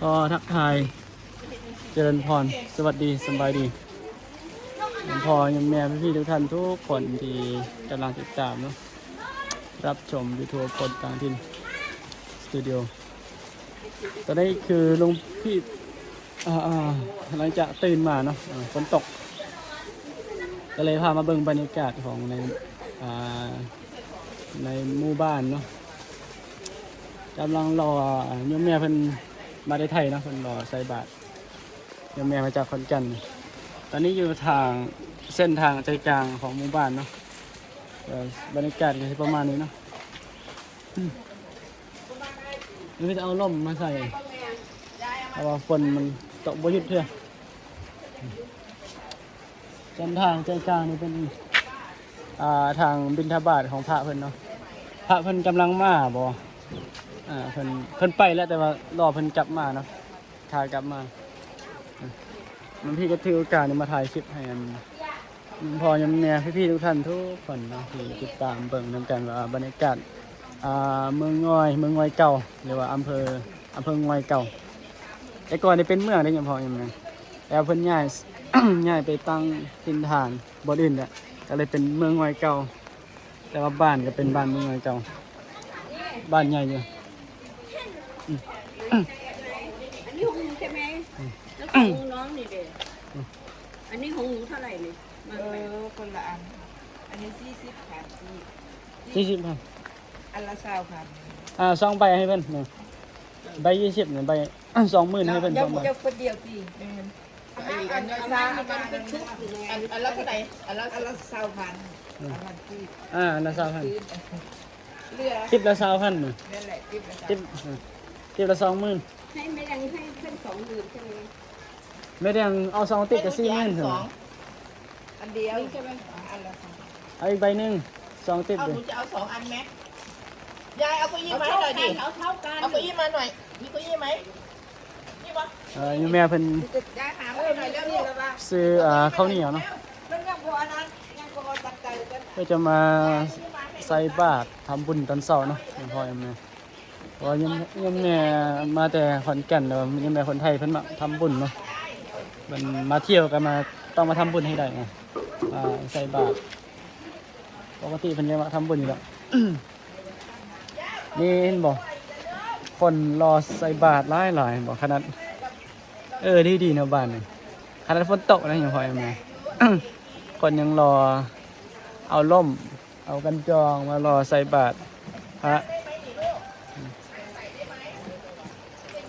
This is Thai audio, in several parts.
ก็ทักทายเจริญพรสวัสดีสบายดีพอยังแม่พี่ๆทุกท่านทุกคนที่กำลังติดตามเนาะรับชมยูทูบคนต่างถิ่นสตูดิโอตอนนี้คือลุงพี่หลังจากตื่นมาเนาะฝนตกก็เลยพามาเบิ่งบรรยากาศของในหมู่บ้านเนาะกำลังรอโยมแม่เพิ่นมาได้ไทยเนาะเพิ่นรอใส่บาตรโยมแม่มาจากขอนแก่นตอนนี้อยู่ทางเส้นทางใจกลางของหมู่บ้านเนาะบรรยากาศก็จะประมาณนี้เนาะนี่จะเอาร่มมาใส่เพราะว่าฝนมันตกบ่หยุดเถอะเส้นทางใจกลางนี่เป็นทางบิณฑบาตของพระเพิ่นเนาะพระเพิ่นกำลังมาบ่เพิ่นไปแล้วแต่ว่ารอเพิ่นกลับมาเนาะถ่ายกลับมามันพี่ก็ถือโอกาสมาถ่ายคลิปให้พอยังแม่พี่ๆทุกท่านทุกคนเนาะที่ติดตามเบิ่งนำกันว่าบรรยากาศเมืองงอยเก่าหรือว่าอำเภองอยเก่าแต่ก่อนนี่เป็นเมืองได้ยังพอยังไงแล้วเพิ่นย้าย ย้ายไปตั้งถิ่นฐานบ่อื่นอ่ะก็เลยเป็นเมืองงอยเก่าแต่ว่าบ้านก็เป็นบ้านเมืองงอยเก่าบ้านใหญ่อยู่อันนี้ของหนูใช่ไหมแล้วของน้องนี่เด็อันนี้ของหนูเท่าไหร่เนี่ยคนละอัน อันนี้40ค่ะ40ครับอันละ20ค่ะซองใบให้เพิ่นนี่ใบ20เนี่ยใบ 20,000ให้เพิ่น2ใบเจ้าคนเดียวสิแม่นอันละ20เป็นชุดอันละเท่าไหร่อันละ20,000อันละที่อันละ20,000เรือทิปละ20,000นี่นั่นแหละทิปละทิปละ20,000ให้ไม่ยังให้เพิ่น20,000ใช่ไหมไม่ได้เอา2ติ๊กก็40,000ซั่นอันเดียวใช่ไหมอันละเอาอีกใบนึง2ติ๊ก เอาหนูจะเอา2อันไหมยายเอาเก้าอี้มาให้หน่อยดิเอาเท่ากันเอาเก้าอี้มาหน่อยมีเก้าอี้ไหมนี่ปะอยู่แม่เพิ่นยายหามาให้หน่อยเร็วๆซื้อข้าวเหนียวเนาะก็จะมาใส่บาตรทำบุญตอนเช้าเนาะพ่อยังแม่เพราะยังแม่มาแต่ขอนแก่นเนาะยังแม่คนไทยเพิ่นมาทำบุญเนาะมันมาเที่ยวกันมาต้องมาทำบุญให้ได้ไงใส่บาตรปกติเพิ่นจะมาทำบุญอยู่แล้ว นี่เห็นบ่คนรอใส่บาตรหลายบ่ขนาดดีเนาะบ้านนี่ขนาดฝนตกนะยังพอยังไง คนยังรอเอาล่มเอากันจองมารอใส่บาตรพระ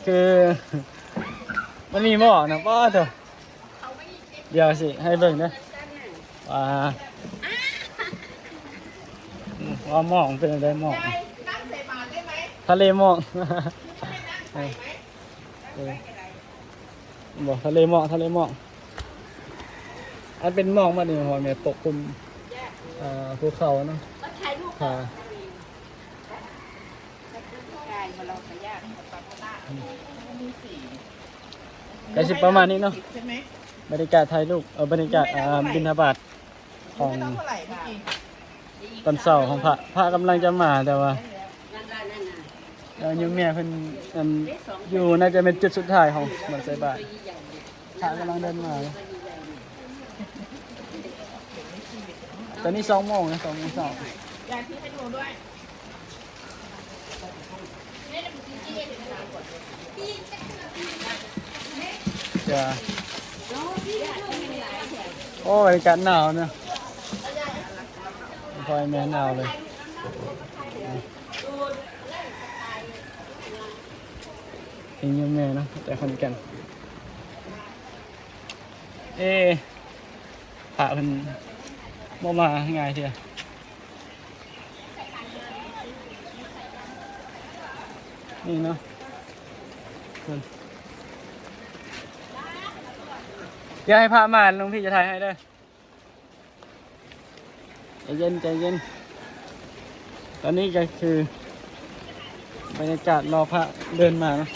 คือมันมีหม้อนะป้าเถอะเดี๋ยวสิให้เบิ่งนะว่าหม้อเป็นอะไรหม้อทะเลหม้อบอกทะเลหม้ออันเป็นหม้อมาเนี่ยหอยแม่ปกคลุมภูเขาเนาะค่ะก็สิประมาณนี้เนาะบรรยากาศไทยลูกบรรยากาศบิณฑบาตของตอนเช้าของพระกำลังจะมาแต่ว่าโยมแม่เพิ่นอยู่น่าจะเป็นจุดสุดท้ายของบัดใส่บาตรพระกำลังเดินมาตอนนี้2 โมงนะ2 โมงเช้ายายพี่ให้ดูด้วยจะโอ้ยอากาศหนาวเนอะพอยแม่หนาวเลยเองยังแม่เนาะแต่คนกันพระเพิ่นบ่มาง่ายเถอะนี่เนาะอย่าให้พระมาลุงพี่จะถ่ายให้เด้อใจเย็นตอนนี้ก็คือบรรยากาศรอพระเดินมาเนาะ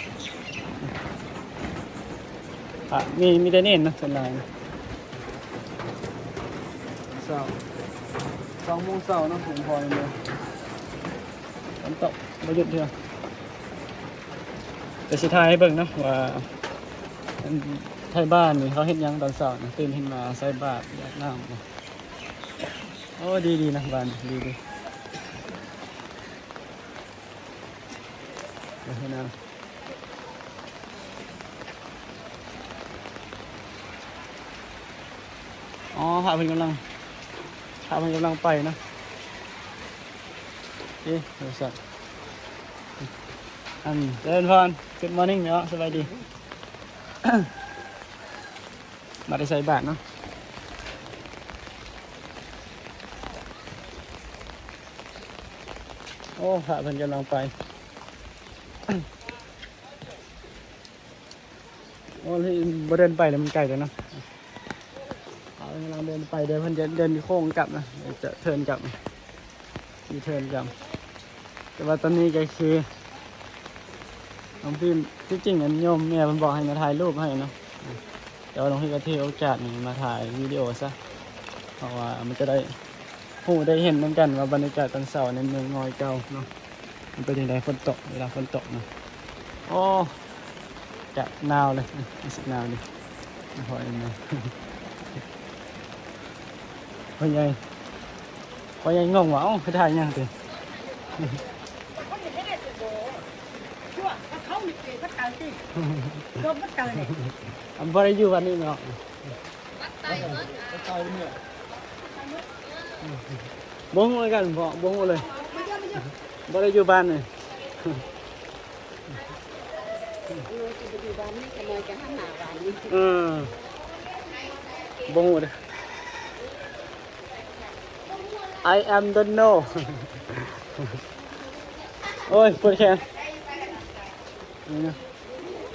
มีแต่เน้นนะเป็นไรเช้า2 โมงเช้าเนาะผมพอเลยฝนตกไม่หยุดเถอะ แต่สุดท้ายให้เบิ่งเนาะว่าอันไทยบ้านนี่เขาเฮ็ดหยังตอนเช้านะตื่นขึ้นมาใส่บาตรอาบน้ำนะโอ้ดีๆนะบ้านดีๆเดี๋ยวให้นะอ๋อพระเพิ่นกำลังไปนะเอ๊ะเดี๋ยวสักอันเจริญพร Good morning เนาะสบายดี มาได้ใส่บาตรเนาะโอ้พระเพิ่นกำลังไป โอ้ที่บ่เดินไปเลยมันไกลเลยเนาะพระเพิ่นกำลังเดินไปเดี๋ยวเพิ่นจะเดินโค้งกลับนะเดี๋ยวจะเทิร์นกลับมีเทิร์นกลับแต่ว่าตอนนี้ก็คือน้องพิมที่จริงอันโยมแม่เพิ่นบอกให้มาถ่ายรูปให้เนาะแต่ว่าน้องพี่ก็ถือโอกาสนี้มาถ่ายวิดีโอซะเพราะว่ามันจะได้หูได้เห็นเหมือนกันว่าบรรยากาศตอนเช้าในเมืองน้อยเก่าเนาะมันเป็นยังไงฝนตกเวลาฝนตกเนาะโอ้จะหนาวเลยรู้สึกหนาวดิพอเองนะ พ่อใหญ่งงว่าเอ้าไปถ่ายยังติ อันบ่ได้อยู่วันนี้เนาะบ่ฮู้กันบ่ฮู้เลยบ่ได้อยู่บ้านเลย อยู่บ้านนี่ก็เลยจะห้ามหนาบ้านนี่ บ่ฮู้เด้อ I am don't know โอ้ยปวดแขน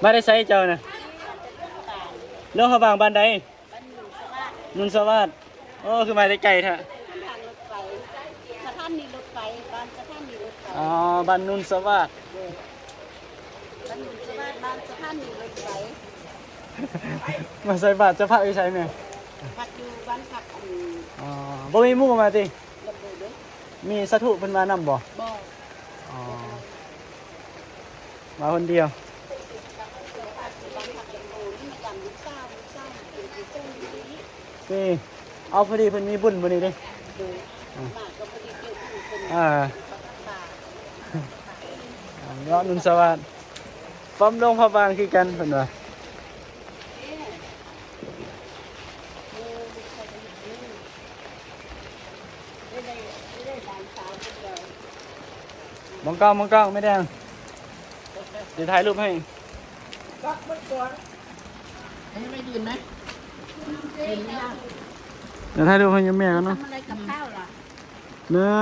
มาได้ใส่เจ้านะเรื่องเขาบางบ้านใดนุนสวัสดิ์โอ้คือมาได้ไกลแท้ ทางรถไฟสถานีรถไฟบ้านสถานีรถไฟ อ๋อบ้านนุนสวัสดิ์ บ้านหนุนสวัสดิ์บ้านสถานีรถไฟ มาใส่บาตรจะพระไปใช้ไหม พักอยู่บ้านพักอัน อ๋อบ่มีหมู่มาติ ระเบิดเด้อ มีสถุเพิ่นมานำบ่ บ่ อ๋อมาคนเดียว บ้านพักยังโอ้นี่จำลูกสาวเป็นผู้เจ้าอยู่นี่ นี่เอาพอดีเพิ่นมีบุญมื้อนี้เด้ โดยมาก็พอดีเจอผู้คน อ่า ป่า เนาะนุนสวัสดิ์ฟ้อมลงพระบางคือกันเพิ่นว่า มองกล้องไม่แดงเดี๋ยวถ่ายรูปให้ ก็มันก่อนให้ไม่ยืนไหมยืนไม่ได้ เดี๋ยวถ่ายรูปให้ยมแม่กันเนาะ ทำอะไรกับข้าวล่ะ เนื้อ